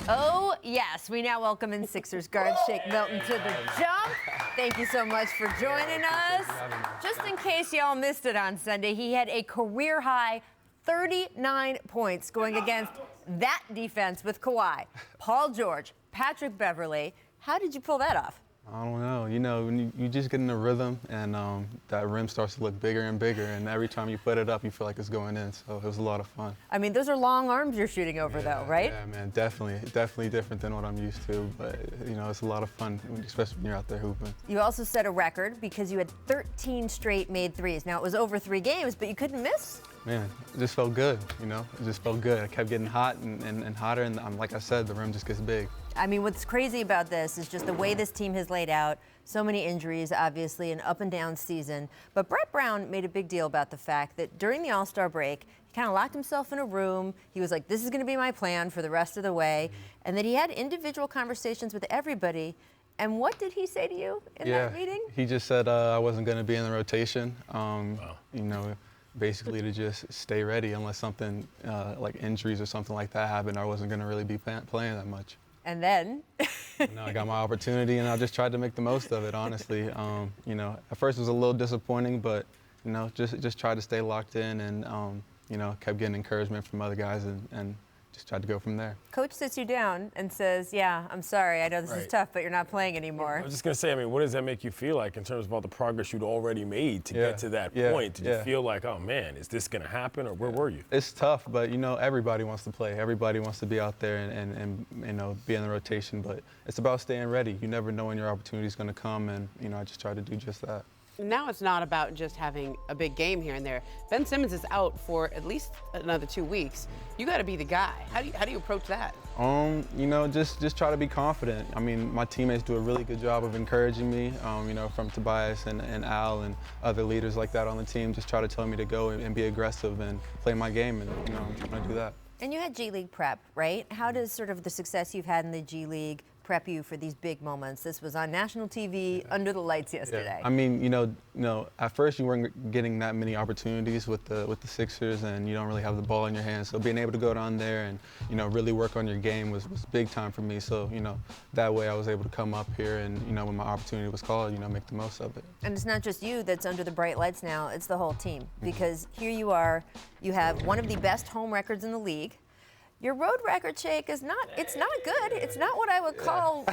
Oh, yes. We now welcome in Sixers guard Shake Milton to the jump. Thank you so much for joining us. Just in case y'all missed it on Sunday, he had a career-high 39 points going against that defense with Kawhi, Paul George, Patrick Beverley. How did you pull that off? I don't know. You know, when you just get in a rhythm, and that rim starts to look bigger and bigger, and every time you put it up, you feel like it's going in. So it was a lot of fun. I mean, those are long arms you're shooting over, though, right? Yeah, man, definitely different than what I'm used to. But you know, it's a lot of fun, especially when you're out there hooping. You also set a record because you had 13 straight made threes. Now it was over 3 games, but you couldn't miss. Man, it just felt good. You know, it just felt good. I kept getting hot and hotter, and like I said, the rim just gets big. I mean, what's crazy about this is just the way this team has laid out. So many injuries, obviously, an up and down season. But Brett Brown made a big deal about the fact that during the AllStar break, he kind of locked himself in a room. He was like, this is going to be my plan for the rest of the way. And that he had individual conversations with everybody. And what did he say to you in that meeting? He just said I wasn't going to be in the rotation. You know, basically to just stay ready unless something like injuries or something like that happened. I wasn't going to really be playing that much. And then? I got my opportunity, and I just tried to make the most of it, honestly. You know, at first it was a little disappointing, but, you know, just tried to stay locked in and, you know, kept getting encouragement from other guys and just tried to go from there. Coach sits you down and says, yeah, I'm sorry, I know this is tough, but you're not playing anymore. I was just going to say, I mean, what does that make you feel like in terms of all the progress you'd already made to get to that point? Did you feel like, oh, man, is this going to happen, or where were you? It's tough, but, you know, everybody wants to play. Everybody wants to be out there and you know, be in the rotation, but it's about staying ready. You never know when your opportunity is going to come, and, you know, I just try to do just that. Now it's not about just having a big game here and there. Ben Simmons is out for at least another 2 weeks. You got to be the guy. How do you approach that? You know, just try to be confident. I mean, my teammates do a really good job of encouraging me. You know, from Tobias and Al and other leaders like that on the team, just try to tell me to go and be aggressive and play my game, and you know, I'm trying to do that. And you had GLeague prep, right? How does sort of the success you've had in the GLeague prep you for these big moments? This was on national TV under the lights yesterday. I mean, you know, at first you weren't getting that many opportunities with the Sixers, and you don't really have the ball in your hands. So being able to go down there and, you know, really work on your game was big time for me. So, you know, that way I was able to come up here and, you know, when my opportunity was called, you know, make the most of it. And it's not just you that's under the bright lights now, it's the whole team. Because here you are, you have one of the best home records in the league. Your road record, Shake, it's not good. It's not what I would call.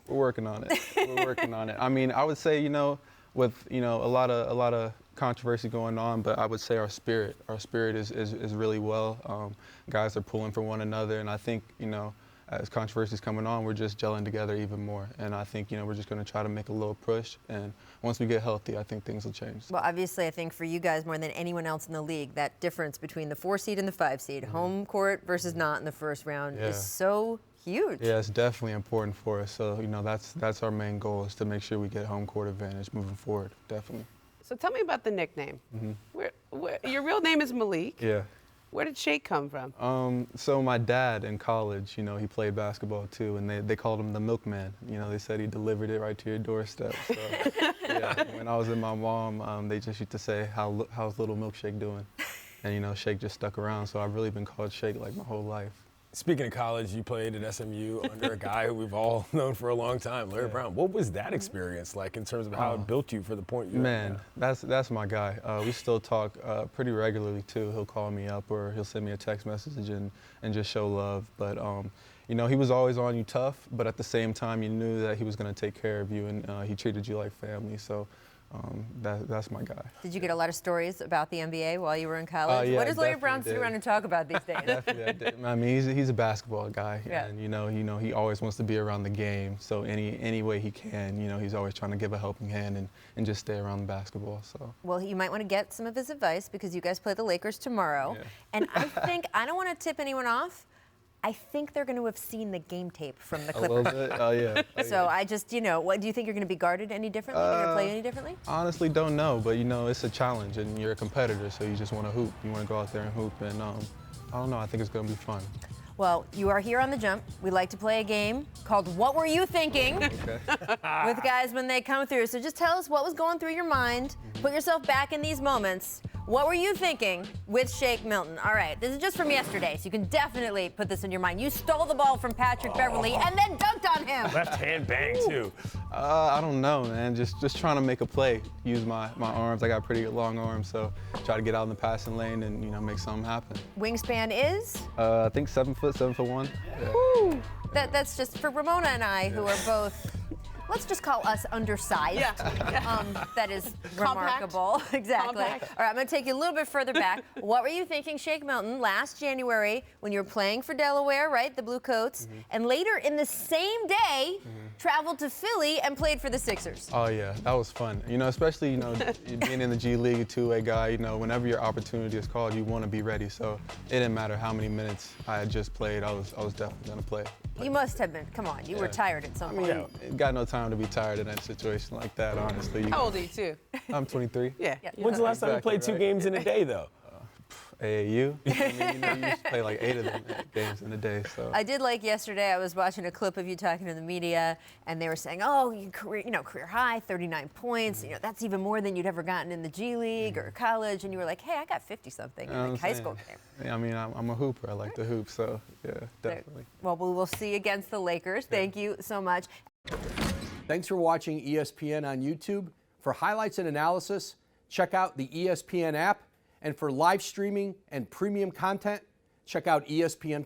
We're working on it. We're working on it. I mean, I would say, you know, with, you know, a lot of controversy going on, but I would say our spirit is really well. Guys are pulling for one another, and I think, you know, as controversies coming on, we're just gelling together even more. And I think, you know, we're just going to try to make a little push. And once we get healthy, I think things will change. Well, obviously, I think for you guys more than anyone else in the league, that difference between the 4 seed and the 5 seed, home court versus not in the first round, is so huge. Yeah, it's definitely important for us. So, you know, that's our main goal, is to make sure we get home court advantage moving forward, definitely. So tell me about the nickname. Where, your real name is Malik. Yeah. Where did Shake come from? So my dad in college, you know, he played basketball too, and they called him the milkman. You know, they said he delivered it right to your doorstep. So, yeah, when I was with my mom, they just used to say, how's little milkshake doing? And, you know, Shake just stuck around, so I've really been called Shake like my whole life. Speaking of college, you played at SMU under a guy who we've all known for a long time, Larry Brown. What was that experience like in terms of how it built you for the point you're at? Man, that's my guy. We still talk pretty regularly too. He'll call me up or he'll send me a text message and just show love. But you know, he was always on you tough, but at the same time, you knew that he was going to take care of you, and he treated you like family. So. That's my guy. Did you get a lot of stories about the NBA while you were in college? Yeah, what does Larry Brown sit around and talk about these days? Definitely I did. I mean, he's a basketball guy, and you know, he always wants to be around the game. So any way he can, you know, he's always trying to give a helping hand and just stay around the basketball. So. Well, you might want to get some of his advice because you guys play the Lakers tomorrow, and I don't want to tip anyone off. I think they're going to have seen the game tape from the Clippers. A little bit? Oh, yeah. So I just, you know, what do you think you're going to be guarded any differently? You're going to play any differently? Honestly, don't know. But, you know, it's a challenge, and you're a competitor, so you just want to hoop. You want to go out there and hoop. And I don't know. I think it's going to be fun. Well, you are here on The Jump. We like to play a game called What Were You Thinking? with guys when they come through. So just tell us what was going through your mind. Put yourself back in these moments. What were you thinking with Shake Milton? All right, this is just from yesterday, so you can definitely put this in your mind. You stole the ball from Patrick Beverley and then dunked on him. Left hand bang, too. I don't know, man. Just trying to make a play. Use my arms. I got pretty long arms, so try to get out in the passing lane and, you know, make something happen. Wingspan is? I think 7 foot, 7'1". Yeah. Woo. That's just for Ramona and I, who are both, let's just call us undersized. That is remarkable. Exactly. Compact. All right, I'm going to take you a little bit further back. What were you thinking, Shake Milton, last January when you were playing for Delaware, right, the Blue Coats, and later in the same day traveled to Philly and played for the Sixers? Oh yeah, that was fun. You know, especially, you know, being in the GLeague, a two-way guy, you know, whenever your opportunity is called, you want to be ready. So it didn't matter how many minutes I had just played, I was definitely going to play. You must have been. Come on, you were tired at some point. Yeah, got no time to be tired in that situation like that, honestly. How old are you, too? I'm 23. Yeah. When's the last time you played 2 games in a day, though? AAU. I mean, you know, you used to play like 8 of them games in a day. So I did like yesterday. I was watching a clip of you talking to the media, and they were saying, "Oh, career high, 39 points. You know, that's even more than you'd ever gotten in the G League or college." And you were like, "Hey, I got 50-something in like high school game." Yeah, I mean, I'm a hooper. I like to hoop, so yeah, definitely. Well, we will see against the Lakers. Thank you so much. Thanks for watching ESPN on YouTube. For highlights and analysis, check out the ESPN app. And for live streaming and premium content, check out ESPN+.